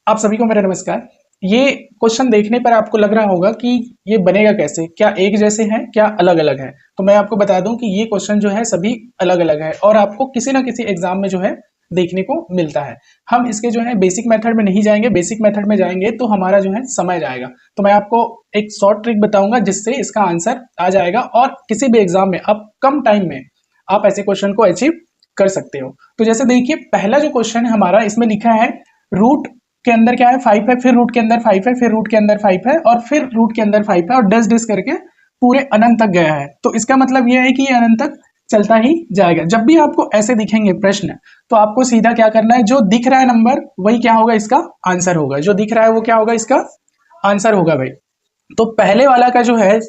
आप सभी को मेरा नमस्कार। ये क्वेश्चन देखने पर आपको लग रहा होगा कि ये बनेगा कैसे, क्या एक जैसे हैं, क्या अलग अलग हैं। तो मैं आपको बता दूं कि ये क्वेश्चन जो है सभी अलग अलग है और आपको किसी ना किसी एग्जाम में जो है देखने को मिलता है। हम इसके जो है बेसिक मेथड में नहीं जाएंगे, बेसिक मेथड में जाएंगे तो हमारा जो है समय जाएगा। तो मैं आपको एक शॉर्ट ट्रिक बताऊंगा जिससे इसका आंसर आ जाएगा और किसी भी एग्जाम में आप कम टाइम में आप ऐसे क्वेश्चन को अचीव कर सकते हो। तो जैसे देखिए, पहला जो क्वेश्चन है हमारा, इसमें लिखा है रूट के अंदर क्या है 5 है, फिर रूट के अंदर 5 है, फिर रूट के अंदर 5 है और फिर रूट के अंदर 5 है और डस डस करके पूरे अनंत तक गया है। तो इसका मतलब यह है कि ये अनंत तक चलता ही जाएगा। जब भी आपको ऐसे दिखेंगे प्रश्न तो आपको सीधा क्या करना है, जो दिख रहा है नंबर वही क्या होगा, इसका आंसर होगा। जो दिख रहा है वो क्या होगा, इसका आंसर होगा भाई। तो पहले वाला का जो है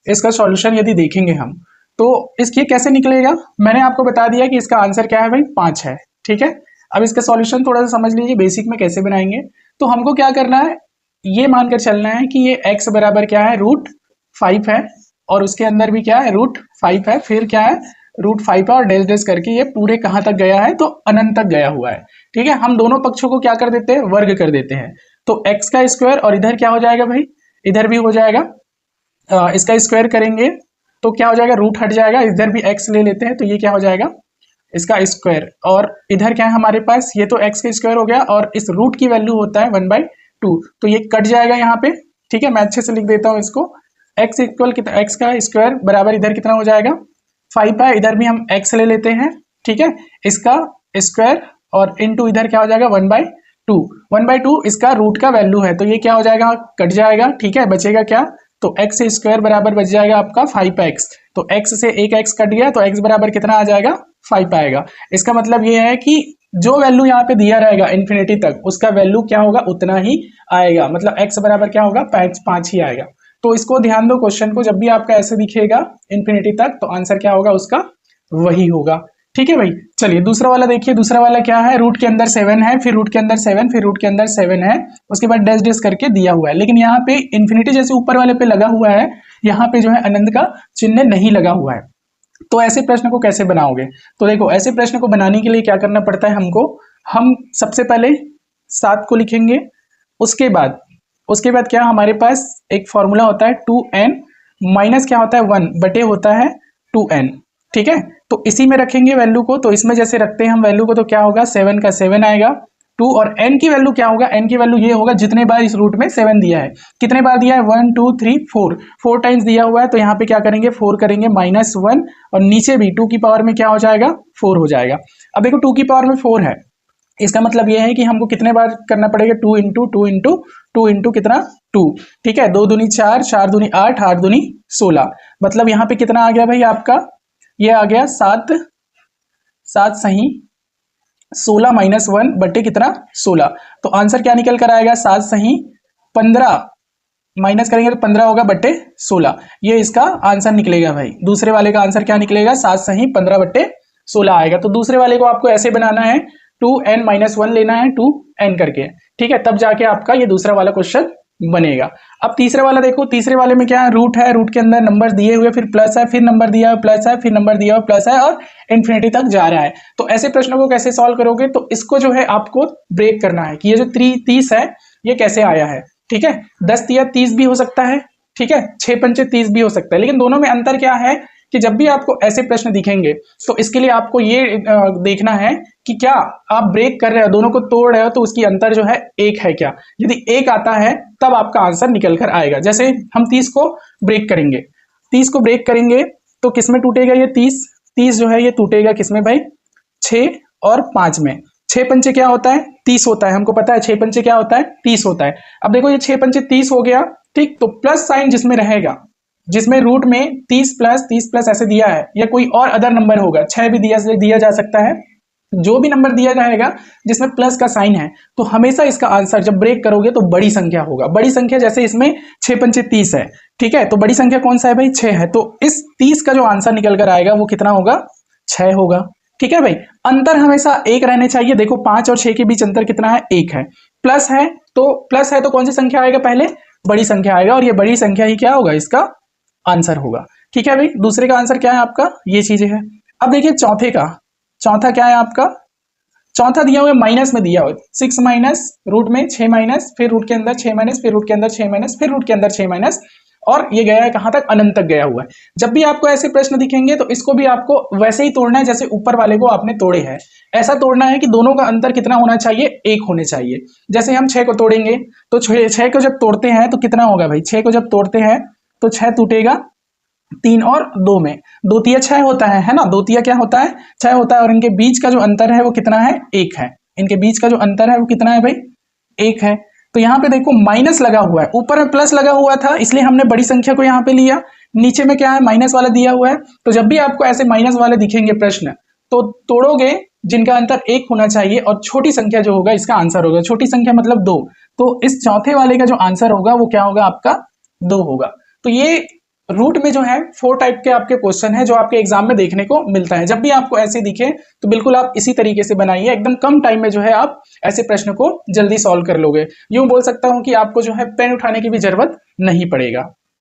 इसका सॉल्यूशन यदि देखेंगे हम तो इसकी कैसे निकलेगा, मैंने आपको बता दिया कि इसका आंसर क्या है भाई, 5 है। ठीक है, अब इसका सॉल्यूशन थोड़ा सा समझ लीजिए बेसिक में कैसे बनाएंगे। तो हमको क्या करना है, ये मानकर चलना है कि ये x बराबर क्या है, रूट 5 है और उसके अंदर भी क्या है, रूट 5 है, फिर क्या है, रूट 5 है और डेस डेस करके ये पूरे कहाँ तक गया है, तो अनंत तक गया हुआ है। ठीक है, हम दोनों पक्षों को क्या कर देते हैं, वर्ग कर देते हैं। तो x का स्क्वायर और इधर क्या हो जाएगा भाई, इधर भी हो जाएगा, इसका स्क्वायर करेंगे तो क्या हो जाएगा, रूट हट जाएगा, इधर भी x ले लेते हैं तो ये क्या हो जाएगा, इसका स्क्वायर। और इधर क्या है हमारे पास, ये तो x का स्क्वायर हो गया और इस रूट की वैल्यू होता है 1/2, तो ये कट जाएगा यहाँ पे। ठीक है, मैं अच्छे से लिख देता हूँ इसको, x इक्वल कितना, x का स्क्वायर बराबर इधर कितना हो जाएगा 5 है, इधर भी हम x ले लेते हैं। ठीक है, इसका स्क्वायर और इनटू इधर क्या हो जाएगा 1/2 इसका रूट का वैल्यू है, तो ये क्या हो जाएगा, कट जाएगा। ठीक है, बचेगा क्या, तो x स्क्वायर बराबर बच जाएगा आपका 5x। तो x से एक x कट गया तो x बराबर कितना आ जाएगा, 5 आएगा। इसका मतलब ये है कि जो वैल्यू यहाँ पे दिया रहेगा इन्फिनिटी तक, उसका वैल्यू क्या होगा, उतना ही आएगा। मतलब x बराबर क्या होगा, 5 ही आएगा। तो इसको ध्यान दो, क्वेश्चन को जब भी आपका ऐसे दिखेगा इन्फिनिटी तक तो आंसर क्या होगा, उसका वही होगा। ठीक है भाई, चलिए दूसरा वाला देखिए। दूसरा वाला क्या है, रूट के अंदर 7 है, फिर रूट के अंदर 7, फिर रूट के अंदर 7 है, उसके बाद डैश डैश करके दिया हुआ है, लेकिन यहाँ पे इन्फिनिटी जैसे ऊपर वाले पे लगा हुआ है, यहाँ पे जो है अनंत का चिन्ह नहीं लगा हुआ है। तो ऐसे प्रश्न को कैसे बनाओगे, तो देखो ऐसे प्रश्न को बनाने के लिए क्या करना पड़ता है हमको, हम सबसे पहले 7 को लिखेंगे, उसके बाद क्या हमारे पास एक फॉर्मूला होता है 2n माइनस क्या होता है 1 बटे होता है 2n। ठीक है, तो इसी में रखेंगे वैल्यू को, तो इसमें जैसे रखते हैं हम वैल्यू को तो क्या होगा, 7 का 7 आएगा, 2 और n की वैल्यू क्या होगा, n की वैल्यू ये होगा जितने बार इस रूट में 7 दिया है। कितने बार दिया है, 1 2 3 4 टाइम्स दिया हुआ है, तो यहाँ पे क्या करेंगे 4 करेंगे -1 और नीचे भी 2 की पावर में क्या हो जाएगा, 4 हो जाएगा। अब देखो 2 की पावर में 4 है, इसका मतलब यह है कि हमको कितने बार करना पड़ेगा, 2 इंटू 2 इंटू 2 इंटू कितना 2। ठीक है, 2 दूनी 4, 4 दूनी 8, 8 दूनी 16, मतलब यहाँ पे कितना आ गया भाई आपका, ये आ गया 7 सही 16 -1 बटे कितना 16। तो आंसर क्या निकल कर आएगा, 7 सही 15 माइनस करेंगे तो 15 होगा बटे 16, ये इसका आंसर निकलेगा भाई। दूसरे वाले का आंसर क्या निकलेगा, 7 सही 15 बटे 16 आएगा। तो दूसरे वाले को आपको ऐसे बनाना है, 2n - 1 लेना है 2n करके। ठीक है, तब जाके आपका ये दूसरा वाला क्वेश्चन बनेगा। अब तीसरे वाला देखो, तीसरे वाले में क्या है, रूट है, रूट के अंदर नंबर दिए हुए, फिर प्लस है, फिर नंबर दिया हुआ प्लस है, फिर नंबर दिया हुआ प्लस है और इन्फिनिटी तक जा रहा है। तो ऐसे प्रश्नों को कैसे सॉल्व करोगे, तो इसको जो है आपको ब्रेक करना है कि ये जो 30 है ये कैसे आया है। ठीक है, 10 तिया 30 भी हो सकता है, ठीक है, 6 पंचे 30 भी हो सकता है, लेकिन दोनों में अंतर क्या है कि जब भी आपको ऐसे प्रश्न दिखेंगे तो इसके लिए आपको ये देखना है कि क्या आप ब्रेक कर रहे हो, दोनों को तोड़ रहे हो तो उसकी अंतर जो है एक है क्या। यदि एक आता है तब आपका आंसर निकल कर आएगा। जैसे हम 30 को ब्रेक करेंगे, 30 को ब्रेक करेंगे तो किसमें टूटेगा, ये 30 जो है ये टूटेगा किसमें भाई, 6 और 5 में। 6 पंचे क्या होता है, 30 होता है, हमको पता है 6 पंचे क्या होता है, 30 होता है। अब देखो ये 6 पंचे 30 हो गया, ठीक, तो प्लस साइन जिसमें रहेगा, जिसमें रूट में 30 प्लस ऐसे दिया है, या कोई और अदर नंबर होगा, 6 भी दिया जा सकता है, जो भी नंबर दिया जाएगा जिसमें प्लस का साइन है, तो हमेशा इसका आंसर जब ब्रेक करोगे तो बड़ी संख्या होगा। बड़ी संख्या जैसे इसमें 6 पंचे 30 है, ठीक है, तो बड़ी संख्या कौन सा है भाई, 6 है, तो इस 30 का जो आंसर निकल कर आएगा वो कितना होगा, 6 होगा। ठीक है भाई, अंतर हमेशा एक रहने चाहिए। देखो 5 और 6 के बीच अंतर कितना है, 1 है। प्लस है तो कौन सी संख्या आएगा, पहले बड़ी संख्या आएगा, और ये बड़ी संख्या ही क्या होगा, इसका आंसर होगा। ठीक है भाई, दूसरे का आंसर क्या है आपका, ये चीजें है। अब देखिए चौथा क्या है आपका, चौथा दिया हुआ है माइनस में दिया हुआ 6 माइनस रूट में 6 माइनस, फिर रूट के अंदर 6 माइनस, फिर रूट के अंदर 6 माइनस, फिर रूट के अंदर 6 माइनस, और ये गया है कहां तक, अनंत तक गया हुआ है। जब भी आपको ऐसे प्रश्न दिखेंगे तो इसको भी आपको वैसे ही तोड़ना है जैसे ऊपर वाले को आपने तोड़े हैं। ऐसा तोड़ना है कि दोनों का अंतर कितना होना चाहिए, 1 होने चाहिए। जैसे हम 6 को तोड़ेंगे तो 6 को जब तोड़ते हैं तो कितना होगा भाई, 6 को जब तोड़ते हैं तो 6 टूटेगा 3 और 2 में, 2 तिया 6 होता है ना, 2 तिया क्या होता है, 6 होता है, और इनके बीच का जो अंतर है वो कितना है, 1 है। इनके बीच का जो अंतर है वो कितना है भाई, 1 है। तो यहाँ पे देखो माइनस लगा हुआ है, ऊपर में प्लस लगा हुआ था इसलिए हमने बड़ी संख्या को यहाँ पे लिया, नीचे में क्या है, माइनस वाला दिया हुआ है। तो जब भी आपको ऐसे माइनस वाले दिखेंगे प्रश्न तो तोड़ोगे जिनका अंतर 1 होना चाहिए, और छोटी संख्या जो होगा इसका आंसर होगा, छोटी संख्या मतलब 2। तो इस चौथे वाले का जो आंसर होगा वो क्या होगा, आपका 2 होगा। तो ये रूट में जो है 4 टाइप के आपके क्वेश्चन है जो आपके एग्जाम में देखने को मिलता है। जब भी आपको ऐसे दिखे तो बिल्कुल आप इसी तरीके से बनाइए, एकदम कम टाइम में जो है आप ऐसे प्रश्न को जल्दी सॉल्व कर लोगे। यूं बोल सकता हूं कि आपको जो है पेन उठाने की भी जरूरत नहीं पड़ेगा।